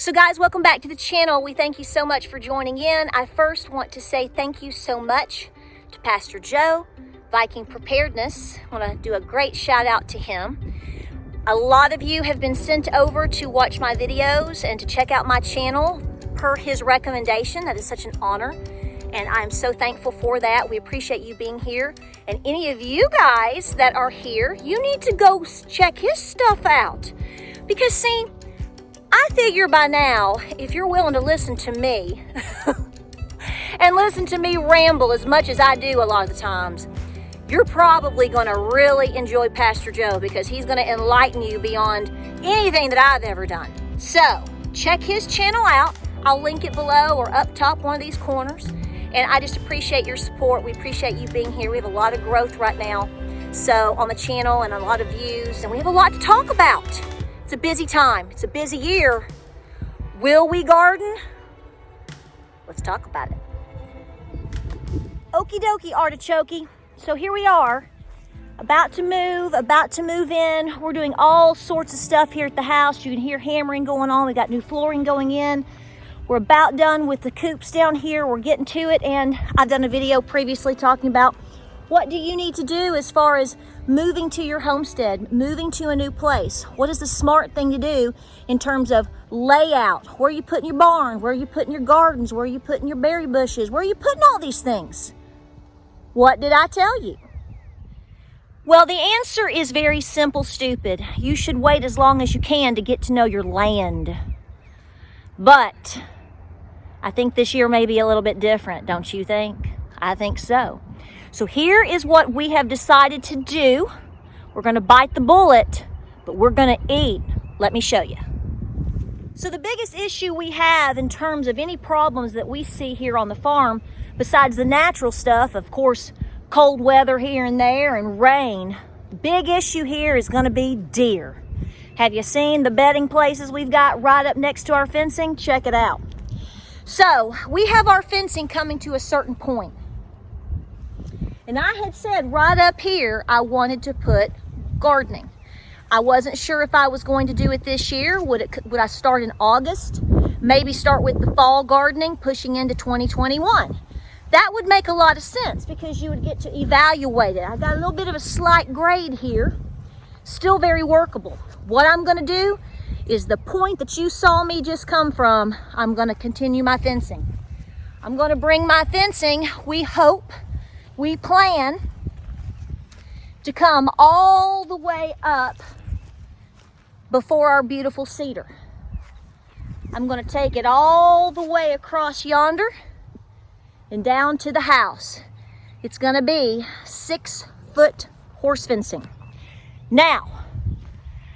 So guys, welcome back to the channel. We thank you so much for joining in. I first want to say thank you so much to Pastor Joe, Viking Preparedness. I want to do a great shout out to him. A lot of you have been sent over to watch my videos and to check out my channel per his recommendation. That is such an honor, and I'm so thankful for that. We appreciate you being here. And any of you guys that are here, you need to go check his stuff out. Because see, I figure by now, if you're willing to listen to me and listen to me ramble as much as I do a lot of the times, you're probably going to really enjoy Pastor Joe, because he's going to enlighten you beyond anything that I've ever done. So check his channel out. I'll link it below or up top, one of these corners. And I just appreciate your support. We appreciate you being here. We have a lot of growth right now, so on the channel, and a lot of views, and we have a lot to talk about. It's a busy time. It's a busy year. Will we garden? Let's talk about it. Okie dokie, artichoke. So here we are, about to move in. We're doing all sorts of stuff here at the house. You can hear hammering going on. We got new flooring going in. We're about done with the coops down here. We're getting to it, and I've done a video previously talking about what do you need to do as far as moving to your homestead, moving to a new place. What is the smart thing to do in terms of layout? Where are you putting your barn? Where are you putting your gardens? Where are you putting your berry bushes? Where are you putting all these things? What did I tell you? Well, the answer is very simple, stupid. You should wait as long as you can to get to know your land. But I think this year may be a little bit different, don't you think? I think so. So here is what we have decided to do. We're going to bite the bullet, but we're going to eat. Let me show you. So the biggest issue we have in terms of any problems that we see here on the farm, besides the natural stuff, of course, cold weather here and there and rain, the big issue here is going to be deer. Have you seen the bedding places we've got right up next to our fencing? Check it out. So we have our fencing coming to a certain point. And I had said right up here, I wanted to put gardening. I wasn't sure if I was going to do it this year. Would I start in August? Maybe start with the fall gardening, pushing into 2021. That would make a lot of sense, because you would get to evaluate it. I got a little bit of a slight grade here, still very workable. What I'm going to do is the point that you saw me just come from, I'm going to continue my fencing. I'm going to bring my fencing, we hope, we plan to come all the way up before our beautiful cedar. I'm going to take it all the way across yonder and down to the house. It's going to be 6-foot horse fencing. Now,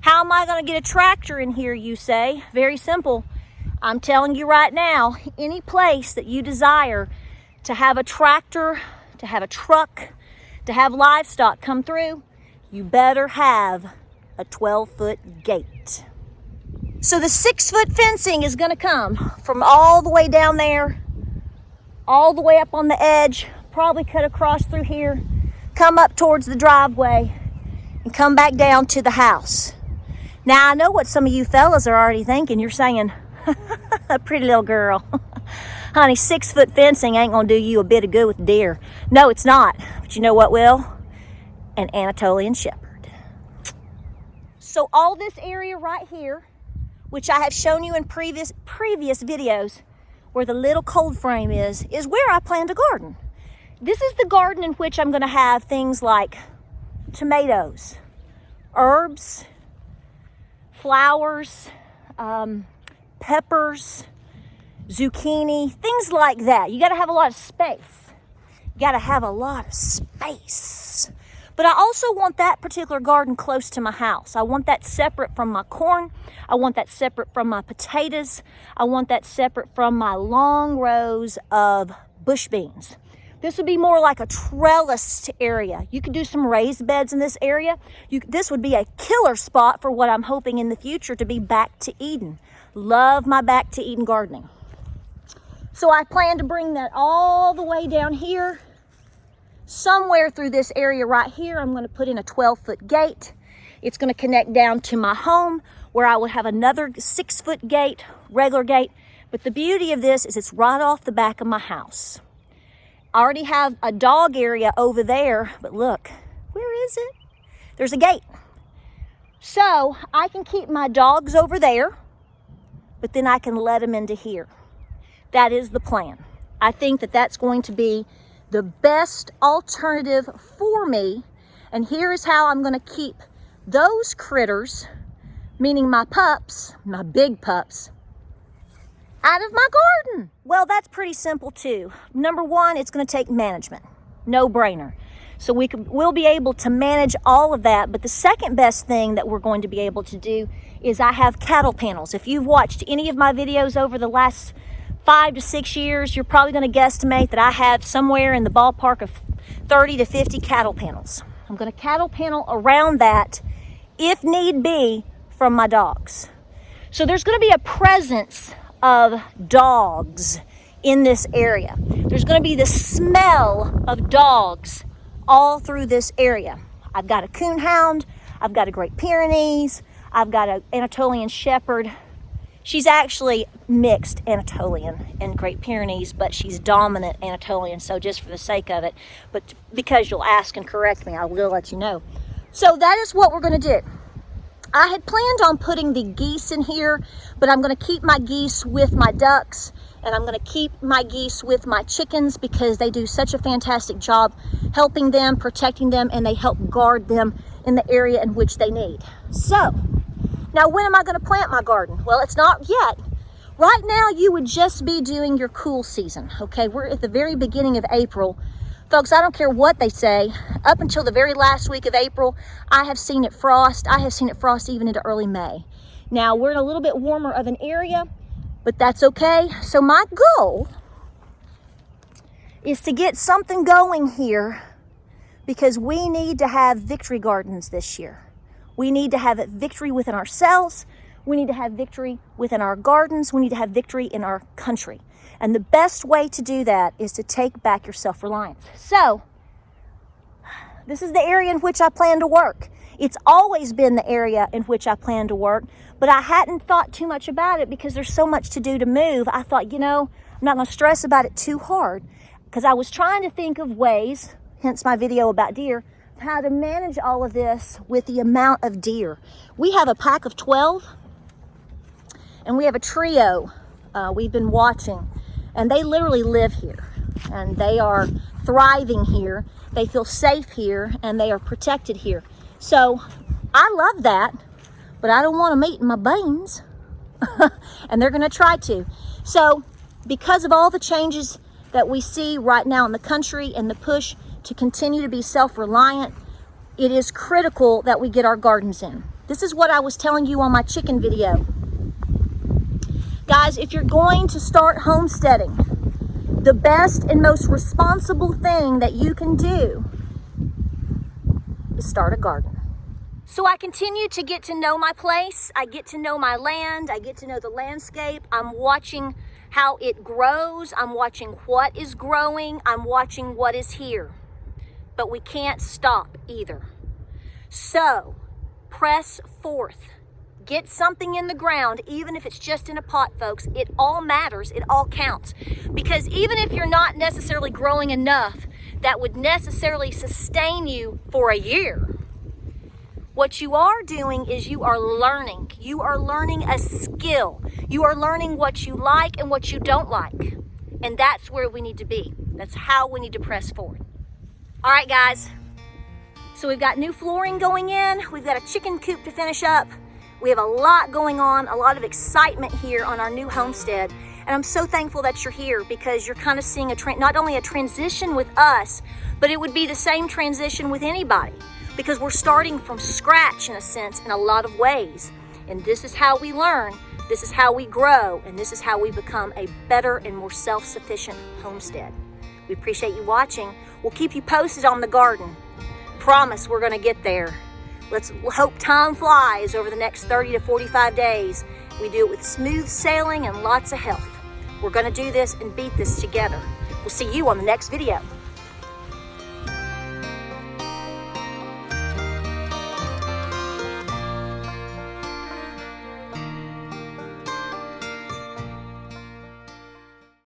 how am I going to get a tractor in here, you say? Very simple. I'm telling you right now, any place that you desire to have a tractor, to have a truck, to have livestock come through, you better have a 12-foot gate. So the 6-foot fencing is going to come from all the way down there, all the way up on the edge, probably cut across through here, come up towards the driveway, and come back down to the house. Now, I know what some of you fellas are already thinking. You're saying, a pretty little girl. Honey, 6-foot fencing ain't gonna do you a bit of good with deer. No, it's not. But you know what will? An Anatolian shepherd. So all this area right here, which I have shown you in previous videos, where the little cold frame is where I plan to garden. This is the garden in which I'm gonna have things like tomatoes, herbs, flowers, peppers, zucchini, things like that. You got to have a lot of space. You got to have a lot of space. But I also want that particular garden close to my house. I want that separate from my corn. I want that separate from my potatoes. I want that separate from my long rows of bush beans. This would be more like a trellised area. You could do some raised beds in this area. This would be a killer spot for what I'm hoping in the future to be back to Eden. Love my back to Eden gardening. So I plan to bring that all the way down here. Somewhere through this area right here, I'm going to put in a 12-foot gate. It's going to connect down to my home, where I would have another 6-foot gate, regular gate. But the beauty of this is it's right off the back of my house. I already have a dog area over there, but look, where is it? There's a gate. So I can keep my dogs over there, but then I can let them into here. That is the plan. I think that that's going to be the best alternative for me. And here is how I'm going to keep those critters, meaning my pups, my big pups, out of my garden. Well, that's pretty simple too. Number one, it's going to take management. No brainer. So we'll be able to manage all of that. But the second best thing that we're going to be able to do is I have cattle panels. If you've watched any of my videos over the last 5 to 6 years, you're probably going to guesstimate that I have somewhere in the ballpark of 30 to 50 cattle panels. I'm going to cattle panel around that if need be from my dogs. So there's going to be a presence of dogs in this area. There's going to be the smell of dogs all through this area. I've got a coonhound, I've got a Great Pyrenees, I've got an Anatolian Shepherd. She's actually mixed Anatolian and Great Pyrenees, but she's dominant Anatolian, so just for the sake of it, but because you'll ask and correct me, I will let you know. So that is what we're going to do. I had planned on putting the geese in here, but I'm going to keep my geese with my ducks, and I'm going to keep my geese with my chickens because they do such a fantastic job helping them, protecting them, and they help guard them in the area in which they need. So, now when am I going to plant my garden? Well, it's not yet. Right now, you would just be doing your cool season, okay? We're at the very beginning of April. Folks, I don't care what they say. Up until the very last week of April, I have seen it frost. I have seen it frost even into early May. Now, we're in a little bit warmer of an area, but that's okay. So my goal is to get something going here because we need to have victory gardens this year. We need to have victory within ourselves. We need to have victory within our gardens. We need to have victory in our country. And the best way to do that is to take back your self-reliance. So, this is the area in which I plan to work. It's always been the area in which I plan to work, but I hadn't thought too much about it because there's so much to do to move. I thought, I'm not going to stress about it too hard because I was trying to think of ways, hence my video about deer, how to manage all of this with the amount of deer. We have a pack of 12 and we have a trio we've been watching, and they literally live here and they are thriving here. They feel safe here and they are protected here. So I love that, but I don't want them eating my beans and they're going to try to. So because of all the changes that we see right now in the country and the push to continue to be self-reliant, it is critical that we get our gardens in. This is what I was telling you on my chicken video. Guys, if you're going to start homesteading, the best and most responsible thing that you can do is start a garden. So I continue to get to know my place. I get to know my land. I get to know the landscape. I'm watching how it grows. I'm watching what is growing. I'm watching what is here. But we can't stop either. So press forth. Get something in the ground, even if it's just in a pot, folks. It all matters. It all counts. Because even if you're not necessarily growing enough that would necessarily sustain you for a year, what you are doing is you are learning. You are learning a skill. You are learning what you like and what you don't like. And that's where we need to be. That's how we need to press forward. All right, guys. So we've got new flooring going in. We've got a chicken coop to finish up. We have a lot going on, a lot of excitement here on our new homestead. And I'm so thankful that you're here because you're kind of seeing not only a transition with us, but it would be the same transition with anybody because we're starting from scratch in a sense in a lot of ways. And this is how we learn, this is how we grow, and this is how we become a better and more self-sufficient homestead. We appreciate you watching. We'll keep you posted on the garden. Promise we're gonna get there. Let's hope time flies over the next 30 to 45 days. We do it with smooth sailing and lots of health. We're gonna do this and beat this together. We'll see you on the next video.